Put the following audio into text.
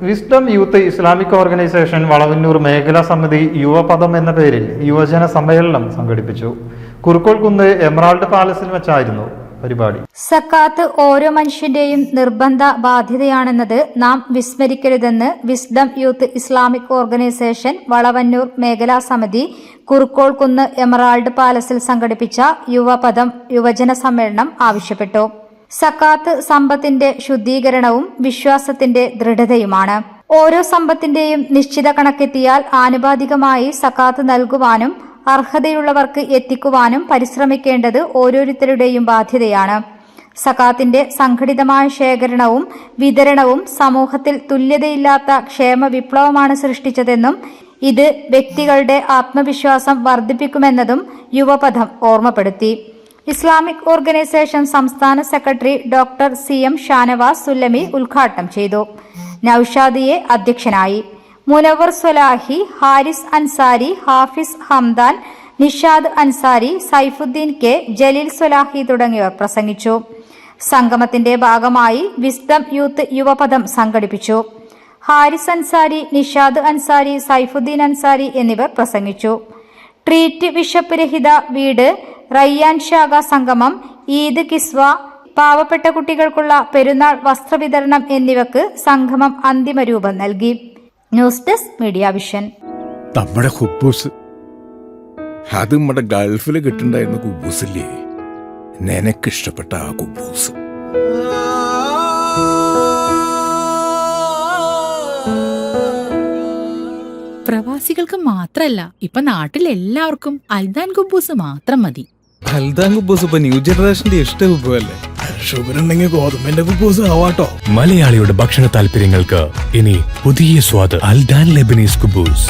Wisdom youth Islamic organisation Valavannur മേഖലാ സമിതി യുവപദം എന്ന പേരിൽ യുവജന സമ്മേളനം സംഘടിപ്പിച്ചു. കുറുക്കോൾകുന്ന് എമറാൾഡ് പാലസിൽ വെച്ചായിരുന്നു പരിപാടി. സക്കാത്ത് ഓരോ മനുഷ്യന്റെയും നിർബന്ധ ബാധ്യതയാണെന്നത് നാം വിസ്മരിക്കരുതെന്ന് wisdom youth Islamic organisation Valavannur മേഖലാ സമിതി കുറുക്കോൾകുന്ന് എമറാൾഡ് പാലസിൽ സംഘടിപ്പിച്ച യുവപദം യുവജന സമ്മേളനം ആവശ്യപ്പെട്ടു. സക്കാത്ത് സമ്പത്തിന്റെ ശുദ്ധീകരണവും വിശ്വാസത്തിന്റെ ദൃഢതയുമാണ്. ഓരോ സമ്പത്തിന്റെയും നിശ്ചിത കണക്കെത്തിയാൽ ആനുപാതികമായി സക്കാത്ത് നൽകുവാനും അർഹതയുള്ളവർക്ക് എത്തിക്കുവാനും പരിശ്രമിക്കേണ്ടത് ഓരോരുത്തരുടെയും ബാധ്യതയാണ്. സക്കാത്തിന്റെ സംഘടിതമായ ശേഖരണവും വിതരണവും സമൂഹത്തിൽ തുല്യതയില്ലാത്ത ക്ഷേമ വിപ്ലവമാണ് സൃഷ്ടിച്ചതെന്നും ഇത് വ്യക്തികളുടെ ആത്മവിശ്വാസം വർദ്ധിപ്പിക്കുമെന്നതും യുവപദം ഓർമ്മപ്പെടുത്തി. ഇസ്ലാമിക് ഓർഗനൈസേഷൻ സംസ്ഥാന secretary doctor CM Shanavas Sullami ഉദ്ഘാടനം ചെയ്തു. നൌഷാദിയെ അധ്യക്ഷനായി. മുനവർ സ്വലാഹി, ഹാരിസ് അൻസാരി, ഹാഫിസ് ഹംദാൻ, നിഷാദ് അൻസാരി, സൈഫുദ്ദീൻ K, ജലീൽ സ്വലാഹി തുടങ്ങിയവർ പ്രസംഗിച്ചു. സംഗമത്തിന്റെ ഭാഗമായി വിസ്ഡം യൂത്ത് യുവപദം സംഘടിപ്പിച്ചു. ഹാരിസ് അൻസാരി, നിഷാദ് അൻസാരി, സൈഫുദ്ദീൻ അൻസാരി എന്നിവർ പ്രസംഗിച്ചു. ട്രീറ്റ് വിശപ്പ് രഹിത വീട്, റയ്യാൻ ശാഖ സംഗമം, ഈദ് കിസ്വ, പാവപ്പെട്ട കുട്ടികൾക്കുള്ള പെരുന്നാൾ വസ്ത്രവിതരണം എന്നിവക്ക് സംഗമം അന്തിമ രൂപം നൽകി. News desk media vision. നമ്മുടെ കുബൂസ് അത് നമ്മുടെ ഗൾഫിൽ കിട്ടുണ്ടായിരുന്ന കുബൂസില്ലേ, നിനക്കിഷ്ടപ്പെട്ട ആ കുബൂസ്. പ്രവാസികൾക്ക് മാത്രല്ല, ഇപ്പൊ നാട്ടിൽ എല്ലാവർക്കും അൽദാൻ കുബൂസ് മാത്രം മതി. അൽദാൻ കുബൂസ് ഇപ്പൊ ന്യൂ ജനറേഷന്റെ ഇഷ്ട കുബുവല്ലേ. ഷുഗർ ഉണ്ടെങ്കിൽ ഗോതമ്പിന്റെ കുബൂസ് ആവാട്ടോ. മലയാളിയുടെ ഭക്ഷണ താല്പര്യങ്ങൾക്ക് ഇനി പുതിയ സ്വാദ്. അൽദാൻ ലെബനീസ് കുബൂസ്.